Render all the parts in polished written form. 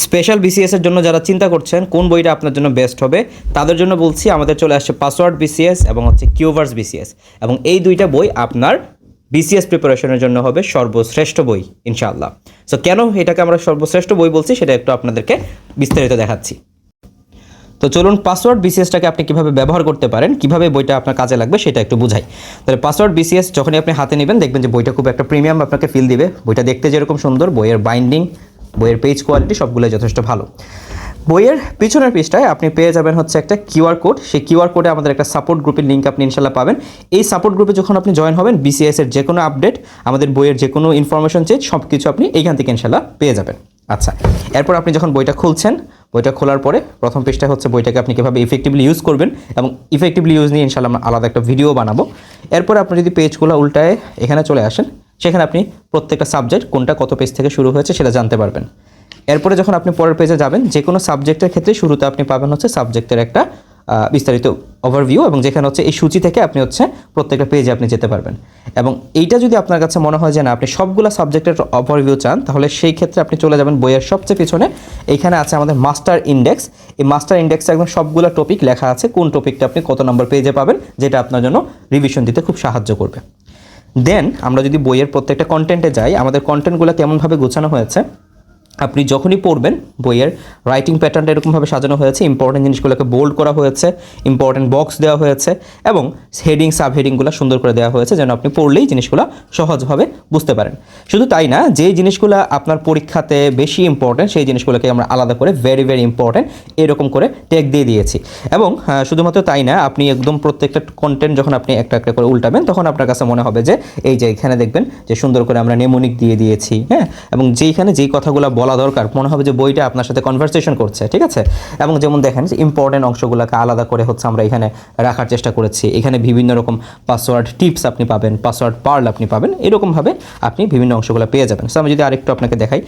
Special BCS এর জন্য যারা চিন্তা করছেন কোন বইটা আপনার জন্য বেস্ট হবে, তাদের জন্য বলছি আমাদের চলে আসছে পাসওয়ার্ড বিসিএস এবং হচ্ছে কিউভার্স বিসিএস, এবং এই দুইটা বই আপনার বিসিএস প্রিপারেশনের জন্য হবে সর্বশ্রেষ্ঠ বই ইনশাআল্লাহ। সো কেন এটাকে আমরা সর্বশ্রেষ্ঠ বই বলছি সেটা একটু আপনাদেরকে বিস্তারিত দেখাচ্ছি। তো চলুন পাসওয়ার্ড বিসিএসটাকে আপনি কীভাবে ব্যবহার করতে পারেন, কীভাবে বইটা আপনার কাজে লাগবে সেটা একটু বুঝাই। তাহলে পাসওয়ার্ড বিসিএস যখনই আপনি হাতে নেবেন দেখবেন যে বইটা খুব একটা প্রিমিয়াম আপনাকে ফিল দিবে। বইটা দেখতে যেরকম সুন্দর, বইয়ের বাইন্ডিং, বইয়ের পেজ কোয়ালিটি সবগুলোই যথেষ্ট ভালো। বইয়ের পিছনের পেজটায় আপনি পেয়ে যাবেন হচ্ছে একটা কিউআর কোড। সেই কিউআর কোডে আমাদের একটা সাপোর্ট গ্রুপের লিঙ্ক আপনি ইনশাল্লাহ পাবেন। এই সাপোর্ট গ্রুপে যখন আপনি জয়েন হবেন, বিসিএস এর যে কোনো আপডেট, আমাদের বইয়ের যে কোনো ইনফরমেশন চেঞ্জ সব কিছু আপনি এইখান থেকে ইনশাল্লাহ পেয়ে যাবেন। আচ্ছা, এরপর আপনি যখন বইটা খুলছেন, বইটা খোলার পরে প্রথম পেজটা হচ্ছে বইটাকে আপনি কীভাবে ইফেক্টিভলি ইউজ করবেন, এবং ইফেক্টিভলি ইউজ নিয়ে ইনশাল্লাহ আমরা আলাদা একটা ভিডিও বানাবো। এরপর আপনি যদি পেজগুলো উল্টায় এখানে চলে আসেন, সেখানে আপনি প্রত্যেকটা সাবজেক্ট কোনটা কত পেজ থেকে শুরু হয়েছে সেটা জানতে পারবেন। এরপরে যখন আপনি পরের পেজে যাবেন, যে কোনো সাবজেক্টের ক্ষেত্রে শুরুতে আপনি পাবেন হচ্ছে সাবজেক্টের একটা বিস্তারিত ওভারভিউ, এবং যেখানে হচ্ছে এই সূচি থেকে আপনি হচ্ছে প্রত্যেকটা পেজে আপনি যেতে পারবেন। এবং এইটা যদি আপনার কাছে মনে হয় যে না আপনি সবগুলো সাবজেক্টের ওভারভিউ চান, তাহলে সেই ক্ষেত্রে আপনি চলে যাবেন বইয়ের সবচেয়ে পিছনে। এইখানে আছে আমাদের মাস্টার ইন্ডেক্স। এই মাস্টার ইন্ডেক্সে একদম সবগুলো টপিক লেখা আছে, কোন টপিকটা আপনি কত নম্বর পেজে পাবেন, যেটা আপনার জন্য রিভিশন দিতে খুব সাহায্য করবে। দেন আমরা যদি বইয়ের প্রত্যেকটা কন্টেন্টে যাই, আমাদের কন্টেন্টগুলো কেমনভাবে গোছানো হয়েছে, আপনি যখনই পড়বেন বইয়ের রাইটিং প্যাটার্নটা এরকমভাবে সাজানো হয়েছে, ইম্পর্টেন্ট জিনিসগুলোকে বোল্ড করা হয়েছে, ইম্পর্টেন্ট বক্স দেওয়া হয়েছে, এবং হেডিং সাব হেডিংগুলো সুন্দর করে দেওয়া হয়েছে যেন আপনি পড়লেই জিনিসগুলো সহজভাবে বুঝতে পারেন। শুধু তাই না, যেই জিনিসগুলো আপনার পরীক্ষাতে বেশি ইম্পর্টেন্ট সেই জিনিসগুলোকে আমরা আলাদা করে ভেরি ভেরি ইম্পর্টেন্ট এরকম করে ট্যাগ দিয়ে দিয়েছি। এবং শুধুমাত্র তাই না, আপনি একদম প্রত্যেকটা কন্টেন্ট যখন আপনি একটা একটা করে উল্টাবেন, তখন আপনার কাছে মনে হবে যে এই যে এখানে দেখবেন যে সুন্দর করে আমরা নেমোনিক দিয়ে দিয়েছি, হ্যাঁ, এবং যেইখানে যেই কথাগুলো বলা দরকার মনে হবে যে বইটা আপনার সাথে কনভারসেশন করছে, ঠিক আছে। এবং যেমন দেখেন যে ইম্পর্টেন্ট অংশগুলোকে আলাদা করে হচ্ছে আমরা এখানে রাখার চেষ্টা করেছি। এখানে বিভিন্ন রকম পাসওয়ার্ড টিপস আপনি পাবেন, পাসওয়ার্ড পার্ল আপনি পাবেন, এরকমভাবে আপনি বিভিন্ন অংশগুলো পেয়ে যাবেন। সো আমি যদি আরেকটু আপনাকে দেখাই,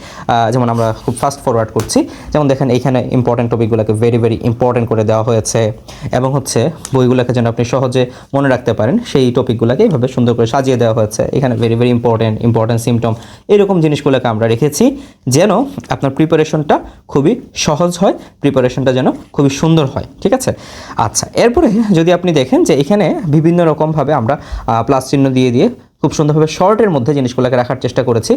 যেমন আমরা খুব ফাস্ট ফরওয়ার্ড করছি, যেমন দেখেন এইখানে ইম্পর্টেন্ট টপিকগুলোকে ভেরি ভেরি ইম্পর্টেন্ট করে দেওয়া হয়েছে, এবং হচ্ছে বইগুলোকে যেন আপনি সহজে মনে রাখতে পারেন সেই টপিকগুলোকে এইভাবে সুন্দর করে সাজিয়ে দেওয়া হয়েছে। এখানে ভেরি ভেরি ইম্পর্টেন্ট সিমটম, এরকম জিনিসগুলোকে আমরা রেখেছি যেন আপনার প্রিপারেশনটা খুবই সহজ হয়, প্রিপারেশনটা যেন খুবই সুন্দর হয়, ঠিক আছে। আচ্ছা, এরপরে যদি আপনি দেখেন যে এখানে বিভিন্ন রকমভাবে আমরা প্লাস চিহ্ন দিয়ে দিয়ে খুব সুন্দরভাবে শর্টের মধ্যে জিনিসগুলোকে রাখার চেষ্টা করেছি।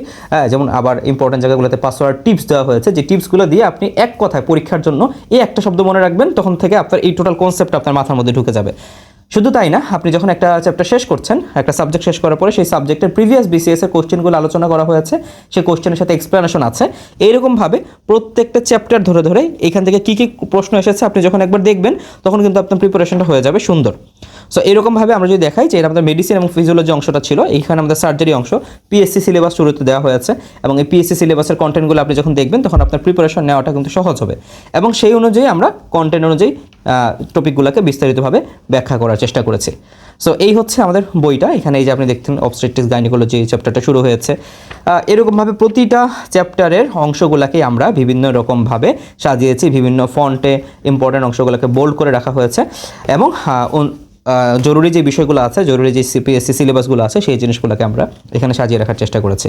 যেমন আবার ইম্পর্টেন্ট জায়গাগুলোতে পাসওয়ার্ড টিপস দেওয়া হয়েছে, যে টিপসগুলো দিয়ে আপনি এক কথায় পরীক্ষার জন্য এই একটা শব্দ মনে রাখবেন, তখন থেকে আপনার এই টোটাল কনসেপ্ট আপনার মাথার মধ্যে ঢুকে যাবে। শুধু তাই না, আপনি যখন একটা চ্যাপ্টার শেষ করছেন, একটা সাবজেক্ট শেষ করার পরে সেই সাবজেক্টের প্রিভিয়াস বিসিএস এর কোশ্চেনগুলো আলোচনা করা হয়েছে, সেই কোশ্চেনের সাথে এক্সপ্লেনেশন আছে। এইরকমভাবে প্রত্যেকটা চ্যাপ্টার ধরে ধরে এখান থেকে কী কী প্রশ্ন এসেছে আপনি যখন একবার দেখবেন, তখন কিন্তু আপনার প্রিপারেশনটা হয়ে যাবে সুন্দর। সো এরকমভাবে আমরা যদি দেখাই যে এটা আমাদের মেডিসিন এবং ফিজিওলজি অংশটা ছিল, এইখানে আমাদের সার্জারি অংশ পিএসসি সিলেবাস শুরুতে দেওয়া হয়েছে, এবং এই পিএসসি সিলেবাসের কন্টেন্টগুলো আপনি যখন দেখবেন তখন আপনার প্রিপারেশন নেওয়াটা কিন্তু সহজ হবে, এবং সেই অনুযায়ী আমরা কন্টেন্ট অনুযায়ী টপিকগুলোকে বিস্তারিতভাবে ব্যাখ্যা করার চেষ্টা করেছি। সো এই হচ্ছে আমাদের বইটা। এখানে এই যে আপনি দেখছেন অবস্ট্রেটিক্স গাইনোকোলজি এই চ্যাপ্টারটা শুরু হয়েছে। এরকমভাবে প্রতিটা চ্যাপ্টারের অংশগুলোকেই আমরা বিভিন্ন রকমভাবে সাজিয়েছি, বিভিন্ন ফন্টে ইম্পর্টেন্ট অংশগুলোকে বোল্ড করে রাখা হয়েছে, এবং জরুরি যে বিষয়গুলো আছে, জরুরি যে সিপিএসসি সিলেবাসগুলো আছে সেই জিনিসগুলোকে আমরা এখানে সাজিয়ে রাখার চেষ্টা করেছি।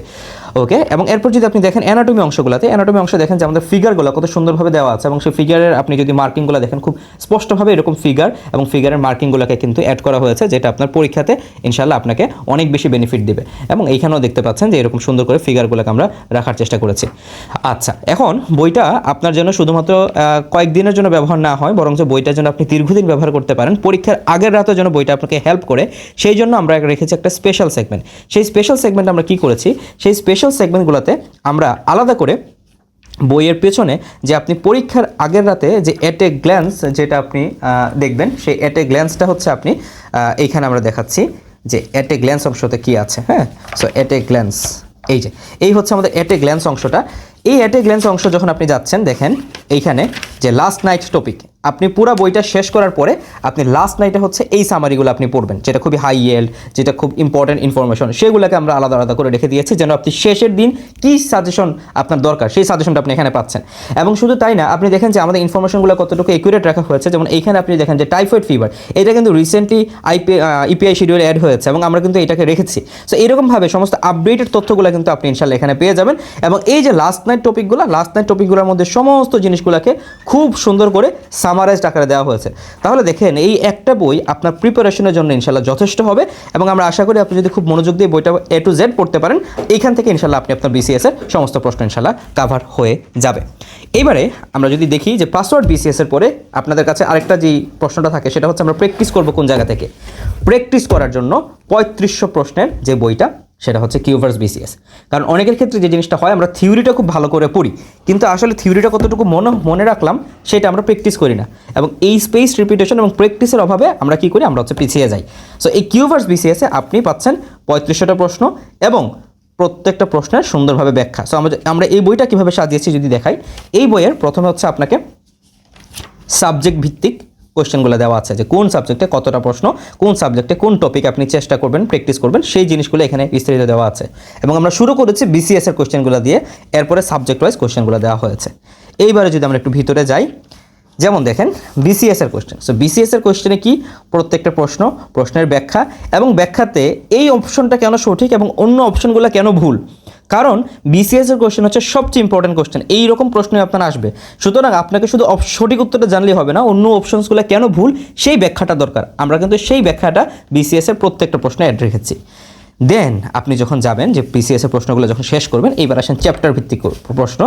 ওকে, এবং এরপর যদি আপনি দেখেন অ্যানাটমি অংশগুলোতে, অ্যানাটমি অংশ দেখেন যে আমাদের ফিগারগুলো কত সুন্দরভাবে দেওয়া আছে, এবং সেই ফিগারের আপনি যদি মার্কিংগুলো দেখেন খুব স্পষ্টভাবে এরকম ফিগার এবং ফিগারের মার্কিংগুলোকে কিন্তু অ্যাড করা হয়েছে, যেটা আপনার পরীক্ষাতে ইনশাল্লাহ আপনাকে অনেক বেশি বেনিফিট দেবে। এবং এইখানেও দেখতে পাচ্ছেন যে এরকম সুন্দর করে ফিগারগুলোকে আমরা রাখার চেষ্টা করেছি। আচ্ছা, এখন বইটা আপনার জন্য শুধুমাত্র কয়েকদিনের জন্য ব্যবহার না হয়, বরং যে বইটার জন্য আপনি দীর্ঘদিন ব্যবহার করতে পারেন, পরীক্ষার আগের যেন বইটা আপনাকে হেল্প করে, সেই জন্য আমরা রেখেছি একটা স্পেশাল সেগমেন্ট। সেই স্পেশাল সেগমেন্ট আমরা কি করেছি, সেই স্পেশাল সেগমেন্টগুলোতে আমরা আলাদা করে বইয়ের পেছনে যে আপনি পরীক্ষার আগের রাতে যে এট এ গ্ল্যান্স যেটা আপনি দেখবেন, সেই এট এ গ্ল্যান্সটা হচ্ছে আপনি এইখানে আমরা দেখাচ্ছি যে এট এ গ্ল্যান্স অংশতে কী আছে। হ্যাঁ, সো এট এ গ্ল্যান্স, এই হচ্ছে আমাদের এট এ গ্ল্যান্স অংশটা। এই এট এ গ্ল্যান্স অংশ যখন আপনি যাচ্ছেন, দেখেন এইখানে যে লাস্ট নাইট টপিক, আপনি পুরো বইটা শেষ করার পরে আপনি লাস্ট নাইটে হচ্ছে এই সামারিগুলো আপনি পড়বেন, যেটা খুবই হাই ইয়েল্ড, যেটা খুব ইম্পর্টেন্ট ইনফরমেশন, সেগুলোকে আমরা আলাদা আলাদা করে রেখে দিয়েছি যেন আপনি শেষের দিন কী সাজেশন আপনার দরকার সেই সাজেশনটা আপনি এখানে পাচ্ছেন। এবং শুধু তাই না, আপনি দেখেন যে আমাদের ইনফরমেশনগুলো কতটুকু একুরেট রাখা হয়েছে। যেমন এইখানে আপনি দেখেন যে টাইফয়েড ফিভার, এটা কিন্তু রিসেন্টলি ইপিআই শিডিউলে অ্যাড হয়েছে এবং আমরা কিন্তু এটাকে রেখেছি। সো এরকমভাবে সমস্ত আপডেটেড তথ্যগুলো কিন্তু আপনি ইনশাল্লাহ এখানে পেয়ে যাবেন। এবং এই যে লাস্ট নাইট টপিকগুলোর মধ্যে সমস্ত জিনিসগুলোকে খুব সুন্দর করে সামারাইজড আকারে দেওয়া হয়েছে। তাহলে দেখেন এই একটা বই আপনার প্রিপারেশনের জন্য ইনশাল্লাহ যথেষ্ট হবে এবং আমরা আশা করি আপনি যদি খুব মনোযোগ দিয়ে বইটা A to Z পড়তে পারেন, এইখান থেকে ইনশাল্লাহ আপনি আপনার বিসিএস এর সমস্ত প্রশ্ন ইনশাল্লাহ কাভার হয়ে যাবে। এইবারে আমরা যদি দেখি যে পাসওয়ার্ড বিসিএস এর পরে আপনাদের কাছে আরেকটা যে প্রশ্নটা থাকে সেটা হচ্ছে আমরা প্র্যাকটিস করব কোন জায়গা থেকে। প্র্যাকটিস করার জন্য 3500 প্রশ্নের যে বইটা সেটা হচ্ছে কিউভার্স বিসিএস। কারণ অনেকের ক্ষেত্রে যে জিনিসটা হয়, আমরা থিওরিটা খুব ভালো করে পড়ি কিন্তু আসলে থিওরিটা কতটুকু মনে রাখলাম সেটা আমরা প্র্যাকটিস করি না, এবং এই স্পেস রিপিটেশন এবং প্র্যাকটিসের অভাবে আমরা কী করি, আমরা হচ্ছে পিছিয়ে যাই। সো এই কিউভার্স বিসিএসে আপনি পাচ্ছেন 3500টা প্রশ্ন এবং প্রত্যেকটা প্রশ্নের সুন্দরভাবে ব্যাখ্যা। সো আমরা এই বইটা কীভাবে সাজিয়েছি যদি দেখাই, এই বইয়ের প্রথমে হচ্ছে আপনাকে সাবজেক্ট ভিত্তিক কোয়েশ্চেনগুলো দেওয়া আছে, যে কোন সাবজেক্টে কতটা প্রশ্ন, কোন সাবজেক্টে কোন টপিক আপনি চেষ্টা করবেন, প্র্যাকটিস করবেন, সেই জিনিসগুলো এখানে বিস্তারিত দেওয়া আছে। এবং আমরা শুরু করেছি বিসিএস এর কোয়েশ্চেনগুলো দিয়ে, এরপরে সাবজেক্ট ওয়াইজ কোয়েশ্চেনগুলো দেওয়া হয়েছে। এইবারে যদি আমরা একটু ভিতরে যাই, যেমন দেখেন বিসিএস এর কোয়েশ্চেন। সো বিসিএস এর কোয়েশ্চেনে কি, প্রত্যেকটা প্রশ্নের ব্যাখ্যা এবং ব্যাখ্যাতে এই অপশনটা কেন সঠিক এবং অন্য অপশনগুলো কেন ভুল। কারণ বিসিএস এর কোয়েশ্চেন হচ্ছে সবচেয়ে ইম্পর্টেন্ট কোয়েশ্চেন, এইরকম প্রশ্নই আপনার আসবে। সুতরাং আপনাকে শুধু সঠিক উত্তরটা জানলেই হবে না, অন্য অপশনসগুলো কেন ভুল সেই ব্যাখ্যাটা দরকার। আমরা কিন্তু সেই ব্যাখ্যাটা বিসিএস এর প্রত্যেকটা প্রশ্নে অ্যাড রেখেছি। দেন আপনি যখন যাবেন যে বিসিএস এর প্রশ্নগুলো যখন শেষ করবেন, এইবার আসেন চ্যাপ্টার ভিত্তিক প্রশ্ন।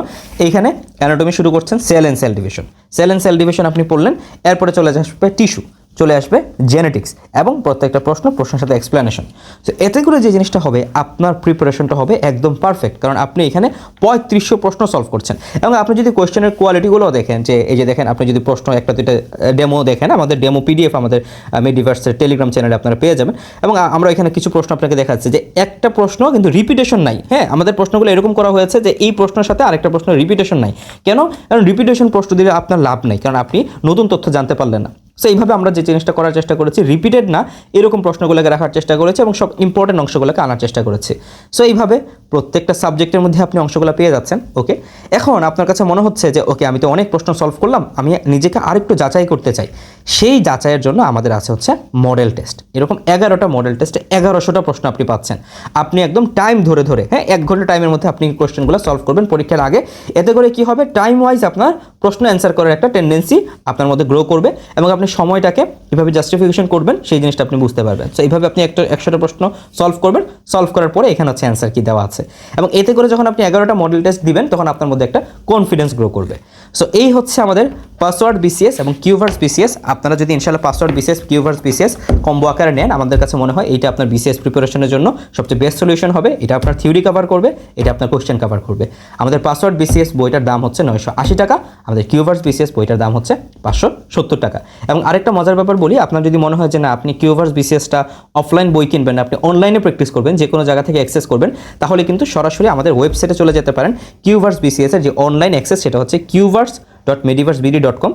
এইখানে অ্যানাটমি শুরু করছেন, cell and cell division. Cell and cell division আপনি পড়লেন, এরপরে চলে আসবে টিস্যু, চলে আসবে জেনেটিক্স এবং প্রত্যেকটা প্রশ্নের সাথে এক্সপ্লেনেশন। তো এতে করে যে জিনিসটা হবে, আপনার প্রিপারেশনটা হবে একদম পারফেক্ট, কারণ আপনি এখানে 3500 প্রশ্ন সলভ করছেন। এবং আপনি যদি কোয়েশ্চেনের কোয়ালিটিগুলো দেখেন, যে এই যে দেখেন, আপনি যদি প্রশ্ন একটা দুইটা ডেমো দেখেন, আমাদের ডেমো পিডিএফ আমাদের মিডিভার্সের টেলিগ্রাম চ্যানেলে আপনারা পেয়ে যাবেন। এবং আমরা এখানে কিছু প্রশ্ন আপনাকে দেখাচ্ছি যে একটা প্রশ্ন কিন্তু রিপিটেশন নাই। হ্যাঁ, আমাদের প্রশ্নগুলো এরকম করা হয়েছে যে এই প্রশ্নের সাথে আরেকটা প্রশ্ন রিপিটেশন নাই। কেন? কারণ রিপিটেশন প্রশ্ন দিলে আপনার লাভ নেই, কারণ আপনি নতুন তথ্য জানতে পারলেন না। সো এইভাবে আমরা যে জিনিসটা করার চেষ্টা করেছি, রিপিটেড না এরকম প্রশ্নগুলোকে রাখার চেষ্টা করেছি এবং সব ইম্পর্টেন্ট অংশগুলোকে আনার চেষ্টা করেছি। সো এইভাবে প্রত্যেকটা সাবজেক্টের মধ্যে আপনি অংশগুলো পেয়ে যাচ্ছেন। ওকে, এখন আপনার কাছে মনে হচ্ছে যে ওকে, আমি তো অনেক প্রশ্ন সলভ করলাম, আমি নিজেকে আরেকটু যাচাই করতে চাই। সেই যাচাইয়ের জন্য আমাদের আছে হচ্ছে মডেল টেস্ট। এরকম 11টা মডেল টেস্টে 1100টা প্রশ্ন আপনি পাচ্ছেন। আপনি একদম টাইম ধরে হ্যাঁ, 1 ঘন্টা টাইমের মধ্যে আপনি কোয়েশ্চেনগুলো সলভ করবেন পরীক্ষার আগে। এতে করে কি হবে, টাইম ওয়াইজ আপনার প্রশ্ন অ্যান্সার করার একটা টেন্ডেন্সি আপনার মধ্যে গ্রো করবে এবং আপনি সময়টাকে কীভাবে জাস্টিফিকেশন করবেন সেই জিনিসটা আপনি বুঝতে পারবেন। সো এইভাবে আপনি 100টা প্রশ্ন সলভ করবেন, সলভ করার পরে এখানে হচ্ছে অ্যান্সার কি দেওয়া আছে। এবং এতে করে যখন আপনি 11টা মডেল টেস্ট দিবেন, তখন আপনার মধ্যে একটা কনফিডেন্স গ্রো করবে। সো এই হচ্ছে আমাদের পাসওয়ার্ড বিসিএস এবং কিউভার্স বিসিএস। আপনারা যদি ইনশাআল্লাহ পাসওয়ার্ড বিসিএস, কিউভার্স বিসিএস কম্বো আকারে নেন, আমাদের কাছে মনে হয় এইটা আপনার বিসিএস প্রিপারেশনের জন্য সবচেয়ে বেস্ট সলিউশন হবে। এটা আপনার থিওরি কভার করবে, এটা আপনার কোশ্চেন কভার করবে। আমাদের পাসওয়ার্ড বিসিএস বইটার দাম হচ্ছে 980 টাকা, আমাদের কিউভার্স বিসিএস বইটার দাম হচ্ছে 570 টাকা। এবং আরেকটা মজার ব্যাপার বলি, আপনার যদি মনে হয় যে না, আপনি কিউভার্স বিসিএসটা অফলাইন বই কিনবেন না, আপনি অনলাইনে প্র্যাকটিস করবেন, যে কোনো জায়গা থেকে অ্যাক্সেস করবেন, তাহলে কিন্তু সরাসরি আমাদের ওয়েবসাইটে চলে যেতে পারেন। কিউভার্স বিসিএসের যে অনলাইন অ্যাক্সেস সেটা হচ্ছে qvars.mediverse.bd.com।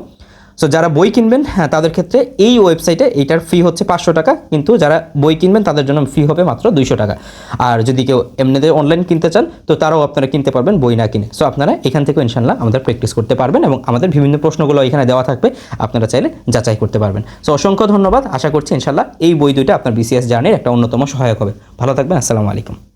সো যারা বই কিনবেন, হ্যাঁ, তাদের ক্ষেত্রে এই ওয়েবসাইটে এইটার ফি হচ্ছে 500 টাকা, কিন্তু যারা বই কিনবেন তাদের জন্য ফি হবে মাত্র 200 টাকা। আর যদি কেউ এমনিতে অনলাইন কিনতে চান, তো তারাও আপনারা কিনতে পারবেন বই না কিনে। সো আপনারা এখান থেকে ইনশাল্লাহ আমাদের প্র্যাকটিস করতে পারবেন এবং আমাদের বিভিন্ন প্রশ্নগুলো এখানে দেওয়া থাকবে, আপনারা চাইলে যাচাই করতে পারবেন। সো অসংখ্য ধন্যবাদ। আশা করছি ইনশাল্লাহ এই বই দুইটা আপনার বিসিএস জার্নির একটা অন্যতম সহায়ক হবে। ভালো থাকবেন। আসসালামু আলাইকুম।